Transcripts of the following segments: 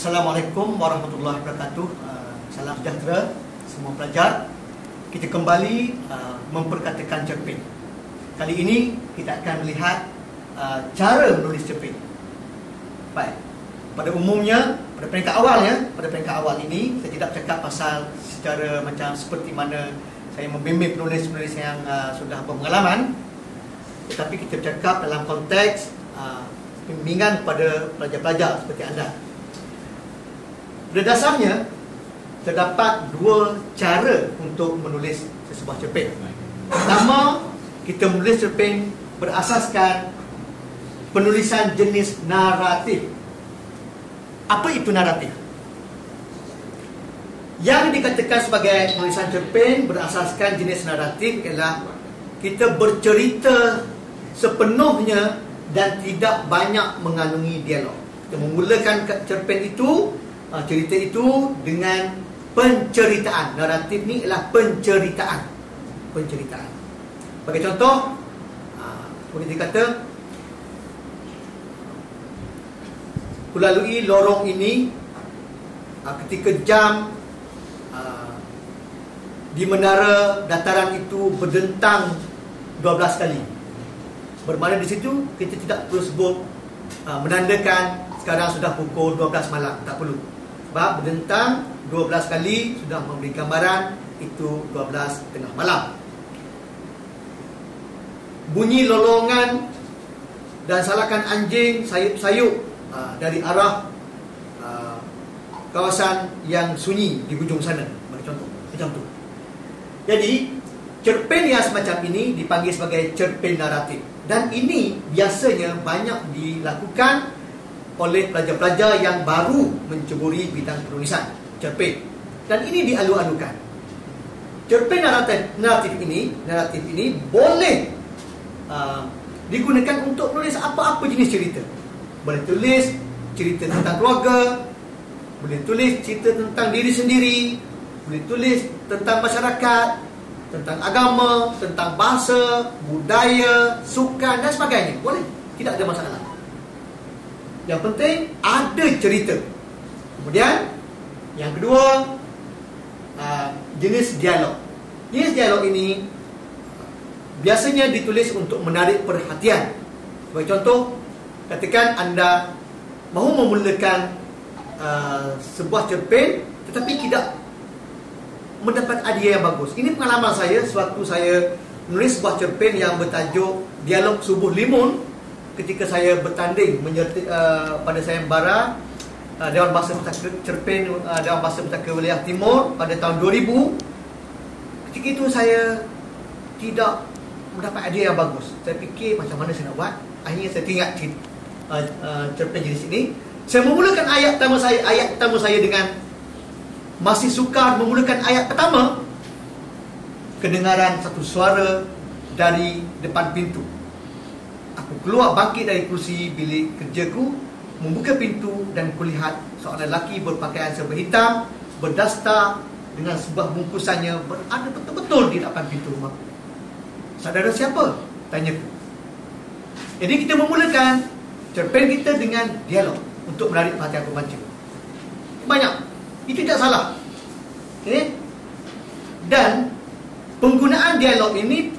Assalamualaikum warahmatullahi wabarakatuh. Salam sejahtera semua pelajar. Kita kembali memperkatakan cerpen. Kali ini kita akan melihat cara menulis cerpen. Baik. Pada umumnya, pada peringkat awal ini saya tidak cakap pasal secara macam seperti mana saya membimbing penulis-penulis yang sudah berpengalaman, tetapi kita bercakap dalam konteks bimbingan kepada pelajar-pelajar seperti anda. Pada dasarnya, terdapat dua cara untuk menulis sesebuah cerpen. Pertama, kita menulis cerpen berasaskan penulisan jenis naratif. Apa itu naratif? Yang dikatakan sebagai penulisan cerpen berasaskan jenis naratif ialah kita bercerita sepenuhnya dan tidak banyak mengandungi dialog. Kita memulakan cerpen itu, cerita itu dengan penceritaan. Naratif ni ialah penceritaan. Bagi contoh, boleh dikata, kulalui lorong ini ketika jam di menara dataran itu berdentang 12 kali. Bermakna di situ kita tidak perlu sebut menandakan sekarang sudah pukul 12 malam, tak perlu. Sebab berdentang 12 kali sudah memberi gambaran itu 12 tengah malam. Bunyi lolongan dan salakan anjing sayup-sayup dari arah kawasan yang sunyi di hujung sana, bagi contoh macam tu. Jadi cerpen yang semacam ini dipanggil sebagai cerpen naratif, dan ini biasanya banyak dilakukan oleh pelajar-pelajar yang baru menceburi bidang penulisan cerpen, dan ini dialu-alukan. Cerpen naratif ini boleh digunakan untuk menulis apa-apa jenis cerita. Boleh tulis cerita tentang keluarga, boleh tulis cerita tentang diri sendiri, boleh tulis tentang masyarakat, tentang agama, tentang bahasa, budaya, sukan dan sebagainya. Boleh, tidak ada masalah. Yang penting ada cerita. Kemudian yang kedua, jenis dialog. Jenis dialog ini biasanya ditulis untuk menarik perhatian. Sebagai contoh, katakan anda mahu memulakan sebuah cerpen tetapi tidak mendapat idea yang bagus. Ini pengalaman saya sewaktu saya menulis sebuah cerpen yang bertajuk Dialog Subuh Limun ketika saya bertanding pada sayembara Dewan Bahasa Pustaka Cerpen Dewan Bahasa Pustaka Wilayah Timur pada tahun 2000. Ketika itu saya tidak mendapat idea yang bagus. Saya fikir macam mana saya nak buat. Akhirnya saya teringat cerpen jenis ini. Saya memulakan ayat pertama saya dengan masih sukar memulakan ayat pertama. Kedengaran satu suara dari depan pintu. Aku keluar bangkit dari kursi bilik kerjaku, membuka pintu dan kulihat seorang lelaki berpakaian serba hitam, berdasta dengan sebuah bungkusannya berada betul-betul di depan pintu rumah. Saudara siapa? Tanyaku. Jadi kita memulakan cerpen kita dengan dialog untuk menarik perhatian pembaca. Banyak. Itu tidak salah. Okay? Dan penggunaan dialog ini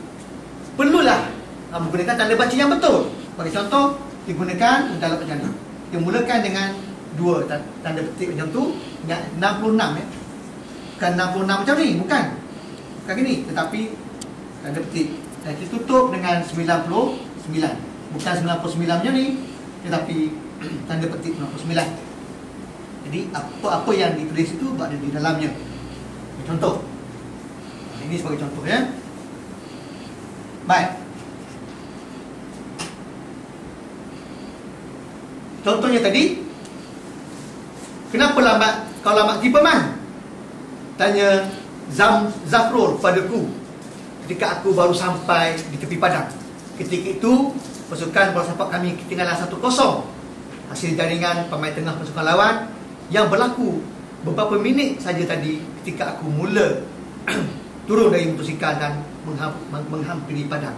perlulah menggunakan tanda baca yang betul. Bagi contoh, digunakan dialog macam ni. Kita mulakan dengan dua tanda petik macam tu, 66 ya. Bukan 66 macam ni, bukan gini, tetapi tanda petik. Dan kita tutup dengan 99. Bukan 99 macam ni, tetapi tanda petik 99. Jadi apa-apa yang ditulis itu berada di dalamnya. Contoh. Ini sebagai contoh ya. Baik. Contohnya tadi, kenapa lambat? Kau lambat tiba man? Tanya Zafrul padaku ketika aku baru sampai di tepi padang. Ketika itu pasukan bola sepak kami ketinggalan 1-0 hasil jaringan pemain tengah pasukan lawan yang berlaku beberapa minit saja tadi ketika aku mula turun dari motosikal dan menghampiri padang.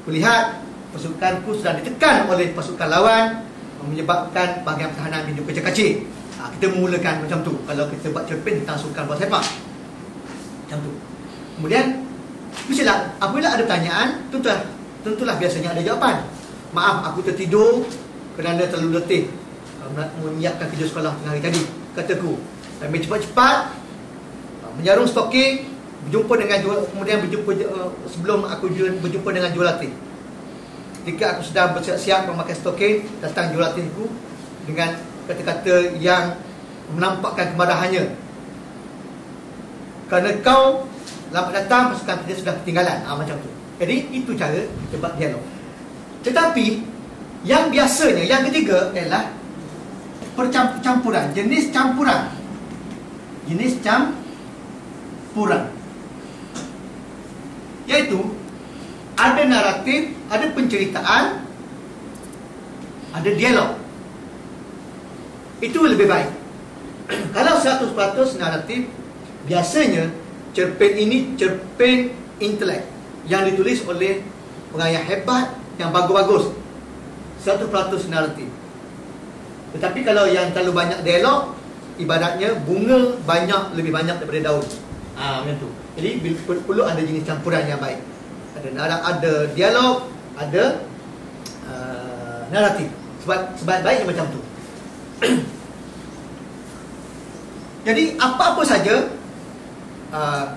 Kulihat pasukanku sudah ditekan oleh pasukan lawan menyebabkan bahagian pertahanan minum kecil-kecil. Kita memulakan macam tu. Kalau kita buat cerpen tentang sukan bola sepak, macam tu. Kemudian mestilah apabila ada pertanyaan, tentulah biasanya ada jawapan. Maaf, aku tertidur kerana terlalu letih menyiapkan kerja sekolah tengah hari tadi, kataku. Ambil cepat-cepat, menjarum stoking, berjumpa dengan kemudian sebelum aku berjumpa dengan jurulatih. Ketika aku sudah bersiap-siap memakai stoking, datang jurulatihku dengan kata-kata yang menampakkan kemarahannya. Kerana kau lambat datang, pasukan kita sudah ketinggalan. Macam tu. Jadi itu cara kita buat dialog. Tetapi yang biasanya, yang ketiga ialah percampuran, jenis campuran. Jenis campuran, iaitu ada naratif, ada penceritaan, ada dialog. Itu lebih baik. Kalau 100% naratif, biasanya cerpen ini cerpen intelek yang ditulis oleh pengarang hebat, yang bagus-bagus. 100% naratif. Tetapi kalau yang terlalu banyak dialog, ibaratnya bunga lebih banyak daripada daun. Macam tu. Jadi perlu ada jenis campuran yang baik. Ada dialog, ada naratif. Sebaik-baiknya macam tu. Jadi apa-apa saja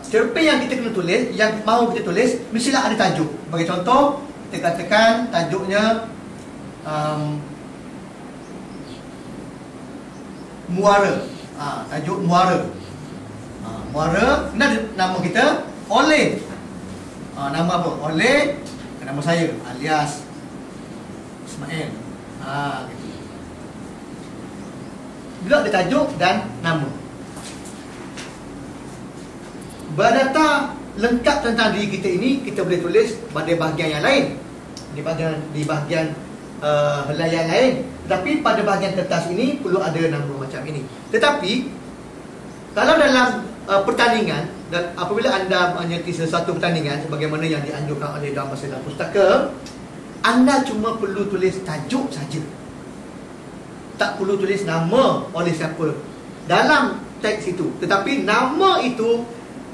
cerpen yang kita kena tulis, yang mahu kita tulis, mestilah ada tajuk. Bagi contoh, kita katakan tajuknya muara. Tajuk muara. Muara, nama kita Oleh. Nama apa? Oleh, nama saya alias Ismail. Gitu. Bila ada tajuk dan nama. Berdata lengkap tentang diri kita ini, kita boleh tulis pada bahagian yang lain, di bahagian helaian lain. Tetapi pada bahagian kertas ini perlu ada nama macam ini. Tetapi kalau dalam pertandingan, dan apabila anda menyertai sesuatu pertandingan sebagaimana yang dianjurkan oleh Dewan Bahasa dan Pustaka, anda cuma perlu tulis tajuk saja. Tak perlu tulis nama oleh siapa dalam teks itu. Tetapi nama itu,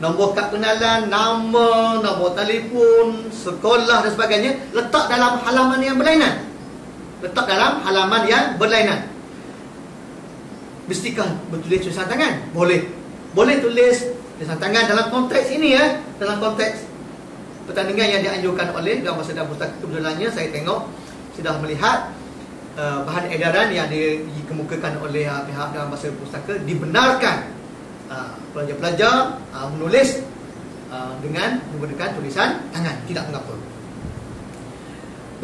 nombor kad kenalan, nama, nombor telefon, sekolah dan sebagainya, letak dalam halaman yang berlainan. Mestikah bertulis tulisan tangan? Boleh tulis tulisan tangan dalam konteks ini, dalam konteks pertandingan yang dianjurkan oleh Dewan Bahasa dan Pustaka. Kebetulannya saya tengok, sudah melihat bahan edaran yang dikemukakan oleh pihak Dewan Bahasa dan Pustaka, dibenarkan pelajar-pelajar menulis dengan menggunakan tulisan tangan, tidak mengapa.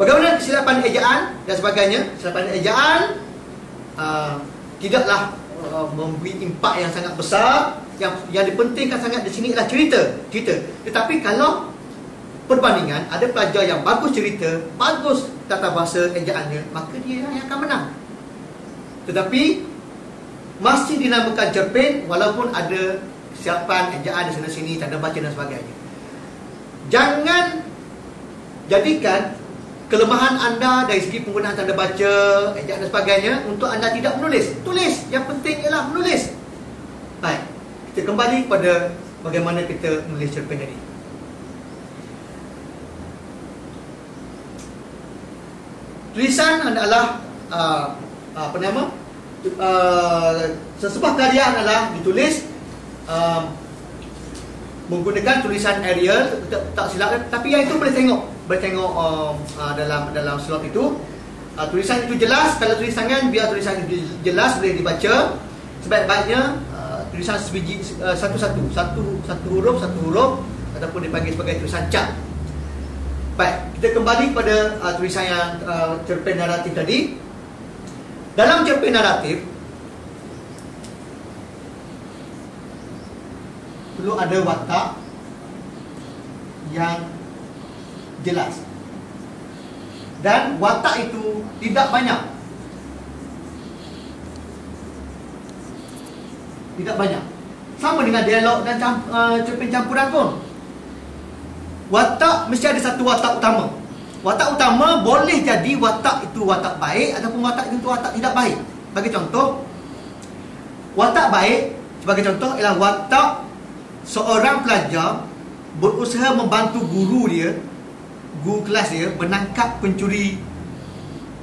Bagaimana kesilapan ejaan dan sebagainya? Kesilapan ejaan tidaklah memberi impak yang sangat besar. Yang dipentingkan sangat di sini adalah cerita. Tetapi kalau perbandingan, ada pelajar yang bagus cerita, bagus tata bahasa ejaannya, maka dia yang akan menang. Tetapi masih dinamakan cerpen walaupun ada kesilapan ejaan di sana sini, tanda baca dan sebagainya. Jangan jadikan kelemahan anda dari segi penggunaan tanda baca, ejaan dan sebagainya untuk anda tidak menulis. Tulis, yang penting ialah menulis. Baik, kita kembali pada bagaimana kita menulis cerpen tadi. Tulisan adalah sesebuah karya adalah ditulis menggunakan tulisan Arial, tak silap. Tapi yang itu boleh tengok dalam slot itu. Tulisan itu jelas. Kalau tulis tangan, biar tulisan itu jelas, boleh dibaca. Sebaik-baiknya tulisan sebiji, satu huruf ataupun dipanggil sebagai tulisan cap. Baik, kita kembali pada tulisan yang cerpen naratif tadi. Dalam cerpen naratif perlu ada watak yang jelas, dan watak itu tidak banyak. Sama dengan dialog dan cerpen campuran pun. Watak mesti ada satu watak utama. Watak utama boleh jadi watak itu watak baik ataupun watak itu watak tidak baik. Bagi contoh, watak baik sebagai contoh ialah watak seorang pelajar berusaha membantu guru kelas dia menangkap pencuri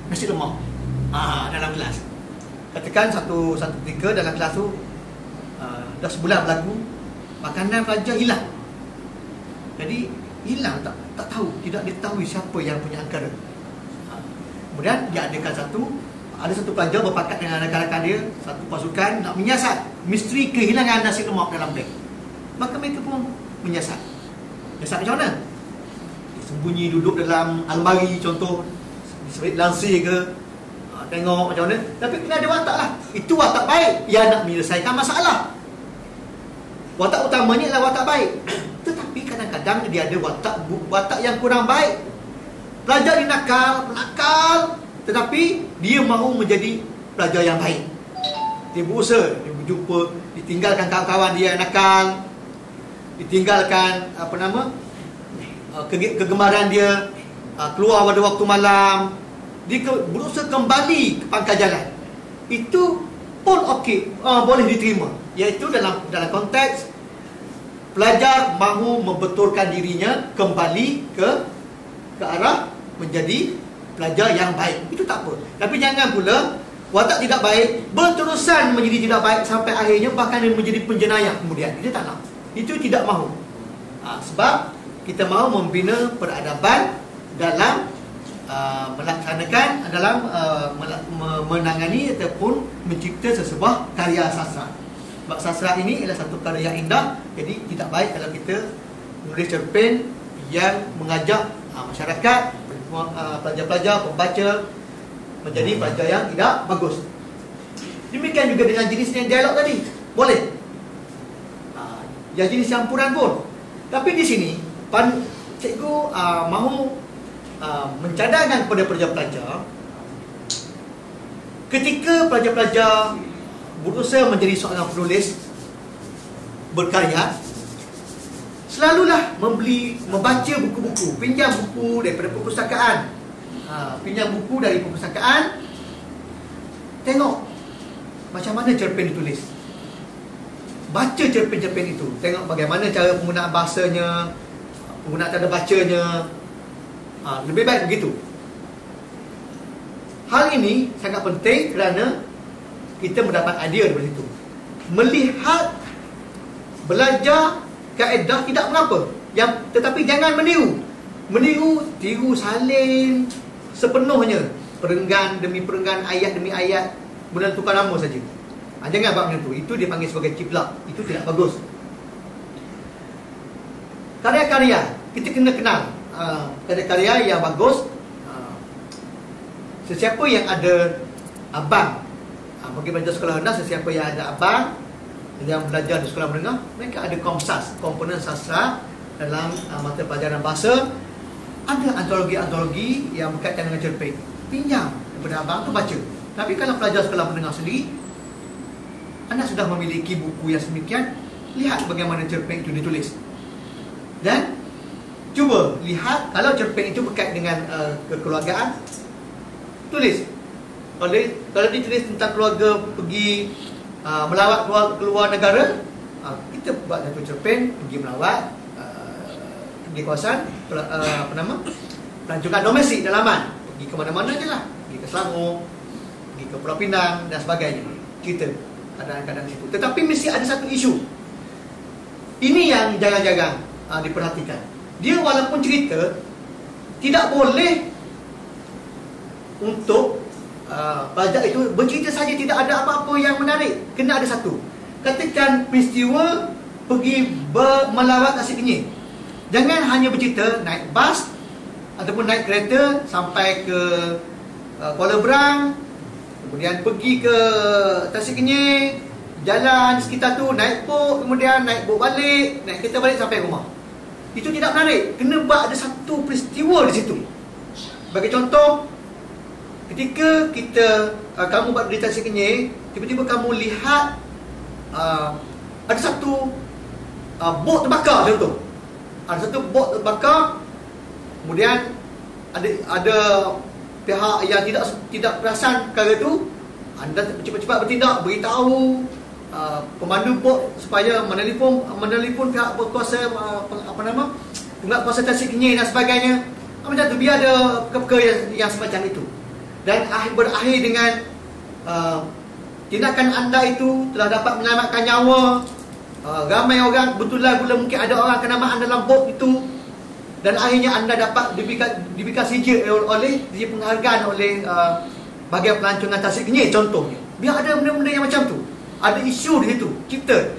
nasi lemak dalam kelas. Katakan satu ketika dalam kelas tu dah sebulan berlaku, makanan pelajar hilang. Jadi hilang, tak tahu, tidak diketahui siapa yang punya angkara. Kemudian dia adakan ada satu pelajar berpakat dengan rakan-rakan dia, satu pasukan nak menyiasat misteri kehilangan nasi lemak dalam beg. Maka mereka pun menyiasat. Menyiasat macam mana? Sembunyi duduk dalam almari, contoh sebaik lansir ke, tengok macam mana. Tapi kena ada watak lah. Itu watak baik, ia nak menyelesaikan masalah. Watak utamanya adalah watak baik. Tetapi kadang-kadang dia ada watak yang kurang baik. Pelajar ni nakal, tetapi dia mahu menjadi pelajar yang baik. Dia berusaha, dia berjumpa, ditinggalkan kawan-kawan dia yang nakal, ditinggalkan kegemaran dia, keluar pada waktu malam, dia berusaha kembali ke pangkal jalan. Itu pun okey, boleh diterima. Iaitu dalam konteks pelajar mahu membetulkan dirinya kembali ke arah menjadi pelajar yang baik. Itu tak apa. Tapi jangan pula watak tidak baik berterusan menjadi tidak baik sampai akhirnya bahkan menjadi penjenayah kemudian. Itu tak nak. Itu tidak mahu. Sebab kita mahu membina peradaban dalam melaksanakan dalam menangani ataupun mencipta sesebuah karya sastra. Sebab sastra ini adalah satu karya yang indah. Jadi tidak baik kalau kita menulis cerpen yang mengajak masyarakat, pelajar-pelajar, pembaca menjadi pelajar yang tidak bagus. Demikian juga dengan jenis dialog tadi. Boleh. Yang jenis campuran pun. Tapi di sini cikgu mahu mencadangkan kepada pelajar-pelajar, ketika pelajar-pelajar berusaha menjadi seorang penulis berkarya, selalulah membaca buku-buku, pinjam buku daripada perpustakaan, tengok macam mana cerpen ditulis, baca cerpen-cerpen itu, tengok bagaimana cara penggunaan bahasanya, penggunaan tanda bacanya. Lebih baik begitu. Hal ini sangat penting kerana kita mendapat idea daripada situ. Melihat, belajar kaedah tidak mengapa, tetapi jangan tiru salin sepenuhnya, perenggan demi perenggan, ayat demi ayat, kemudian tukar nama saja. Jangan buat macam itu dipanggil sebagai ciplak. Itu tidak bagus. Karya-karya kita kena kenal karya-karya yang bagus. Sesiapa yang ada abang, bagi pelajar sekolah rendah, sesiapa yang ada abang yang belajar di sekolah menengah, mereka ada komsas, komponen sastra dalam mata pelajaran bahasa. Ada antologi-antologi yang berkaitan dengan cerpen, pinjam daripada abang tu baca. Tapi kalau pelajar sekolah menengah sendiri, anda sudah memiliki buku yang sedemikian, lihat bagaimana cerpen itu ditulis. Dan cuba lihat, kalau cerpen itu berkait dengan kekeluargaan, tulis. Kalau ditulis tentang keluarga pergi melawat keluar negara, kita buat satu cerpen pergi melawat di kawasan pelancongan domestik dalaman, pergi ke mana-mana je lah, pergi ke Selangor, pergi ke Pulau Pinang dan sebagainya, cerita kadang-kadang situ. Tetapi mesti ada satu isu. Ini yang jangan-jangan diperhatikan. Dia walaupun cerita, tidak boleh untuk pelajar itu bercerita saja, tidak ada apa-apa yang menarik. Kena ada satu. Katakan peristiwa pergi melawat Nasi Kenyir. Jangan hanya bercerita naik bas ataupun naik kereta sampai ke Kuala Berang, kemudian pergi ke Tasik Kenyir, jalan sekitar tu, naik bot, kemudian naik bot balik, naik kereta balik sampai rumah. Itu tidak menarik. Kena buat ada satu peristiwa di situ. Bagi contoh, ketika kamu buat di Tasik Kenyir, tiba-tiba kamu lihat ada satu bot terbakar, contoh. Ada satu bot terbakar, kemudian ada pihak yang tidak perasan perkara itu, anda cepat-cepat bertindak, beritahu pemandu port supaya menelpon pihak berkuasa, penggak kuasa tasik kenyir dan sebagainya. Macam tu, biar ada perkara yang semacam itu. Dan berakhir dengan tindakan anda itu telah dapat menyelamatkan nyawa ramai orang. Betulan pula mungkin ada orang kenamaan dalam bot itu, dan akhirnya anda dapat diberikan sijil oleh penghargaan oleh bahagian pelancongan tasik kenyir contohnya. Biar ada benda-benda yang macam tu, ada isu di situ cipta.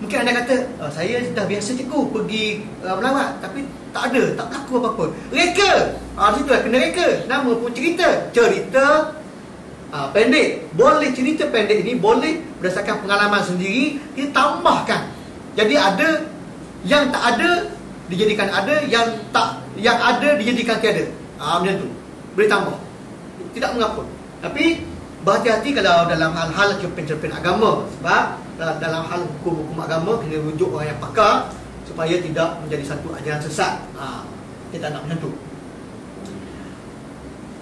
Mungkin anda kata, saya dah biasa cikgu pergi melawat, tapi tak berlaku apa-apa. Reka, di situ lah kena reka. Nama pun cerita pendek. Boleh cerita pendek ini boleh berdasarkan pengalaman sendiri kita tambahkan. Jadi ada yang tak ada dijadikan ada, yang ada dijadikan tiada. Macam tu. Boleh tambah. Tidak mengapa. Tapi berhati-hati kalau dalam hal-hal cerpen-cerpen agama, sebab dalam hal hukum-hukum agama kena rujuk orang yang pakar supaya tidak menjadi satu ajaran sesat. Kita nak macam tu.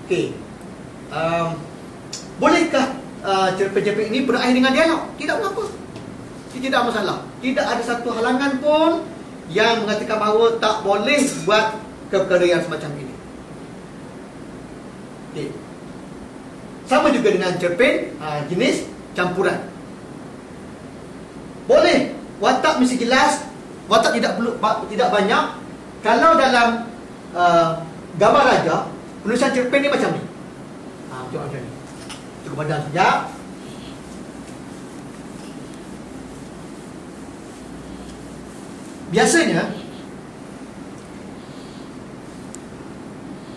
Okey. Bolehkah cerpen-cerpen ini berakhir dengan dialog? Tidak mengapa. Tidak masalah. Tidak ada satu halangan pun yang mengatakan bahawa tak boleh buat perkara yang semacam ini. Okey. Sama juga dengan cerpen jenis campuran. Boleh. Watak mesti jelas. Watak tidak banyak. Kalau dalam gambar raja, penulisan cerpen ni macam ni. Macam ni. Cukup badan sekejap. Biasanya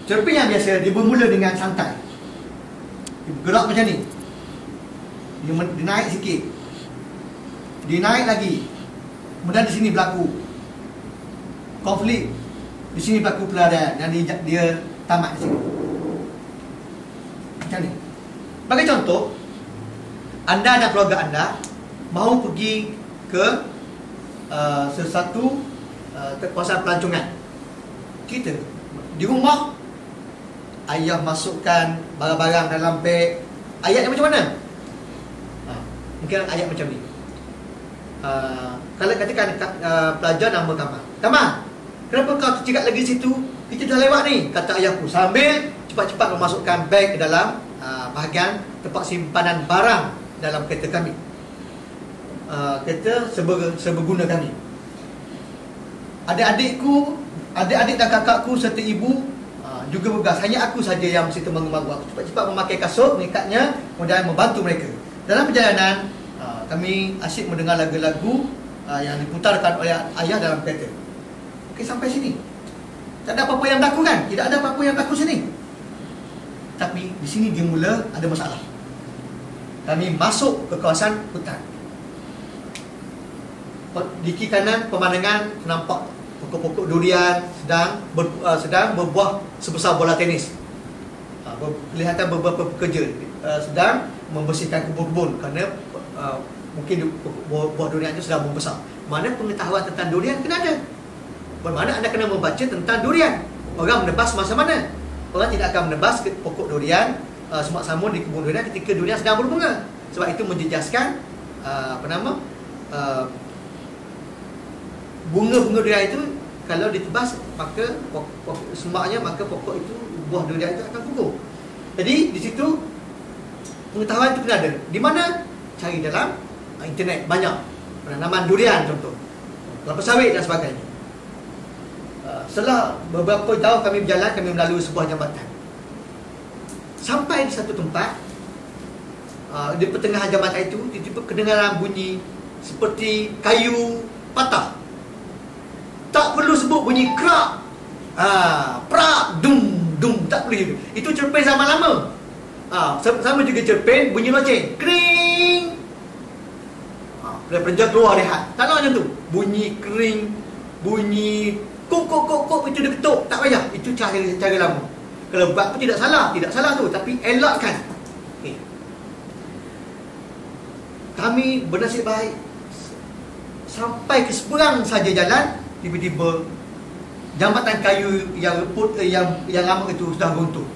cerpen yang biasa dia bermula dengan santai. Dia bergerak macam ni. Dia naik sikit. Dia naik lagi. Kemudian di sini berlaku konflik. Di sini berlaku pelarian. Dan dia tamat di sini. Macam ni. Bagi contoh, anda dan keluarga anda mahu pergi ke sesuatu kawasan pelancongan. Kita di rumah, ayah masukkan barang-barang dalam beg. Ayatnya macam mana? Mungkin ayat macam ni. Kalau katakan pelajar nama Kamal, kenapa kau tercegat lagi situ? Kita dah lewat ni, kata ayahku, sambil cepat-cepat memasukkan beg ke dalam bahagian tempat simpanan barang dalam kereta kami, kereta seberguna kami. Adik-adik dan kakakku serta ibu juga bergas. Hanya aku saja yang mesti terbang-terbang. Aku cepat-cepat memakai kasut, mengikatnya, kemudian membantu mereka. Dalam perjalanan, kami asyik mendengar lagu-lagu yang diputarkan oleh ayah dalam kereta. Okey, sampai sini tak ada apa-apa yang berlaku kan? Tidak ada apa-apa yang berlaku sini. Tapi di sini dia mula ada masalah. Kami masuk ke kawasan hutan. Di kiri kanan pemandangan nampak pokok-pokok durian sedang berbuah sebesar bola tenis. Kelihatan beberapa pekerja sedang membersihkan kebun-kebun kerana mungkin buah durian itu sedang membesar. Mana pengetahuan tentang durian kena ada. Bermakna anda kena membaca tentang durian. Orang menebas masa mana? Orang tidak akan menebas pokok durian, semak samun di kebun durian ketika durian sedang berbunga. Sebab itu menjejaskan bunga-bunga durian itu kalau ditebas, maka semaknya, maka pokok itu, buah durian itu akan gugur. Jadi di situ pengetahuan itu kena ada. Di mana? Cari dalam internet banyak. Penanaman durian contoh, kelapa sawit dan sebagainya. Setelah beberapa jauh kami berjalan, kami melalui sebuah jambatan. Sampai di satu tempat, di pertengahan jambatan itu, tiba-tiba kedengaran bunyi seperti kayu patah. Tak perlu sebut bunyi krak, prak, dum, dum, tak perlu. Itu cerpen zaman lama. Sama juga cerpen bunyi loceng, kering. Pekerja keluar rehat. Tak nak macam tu. Bunyi kering, bunyi kok itu dia ketuk, tak payah. Itu cara lama. Kalau buat pun tidak salah tu, tapi elakkan. Okay. Kami bernasib baik sampai ke seberang saja jalan, tiba-tiba jambatan kayu yang lama itu sudah runtuh.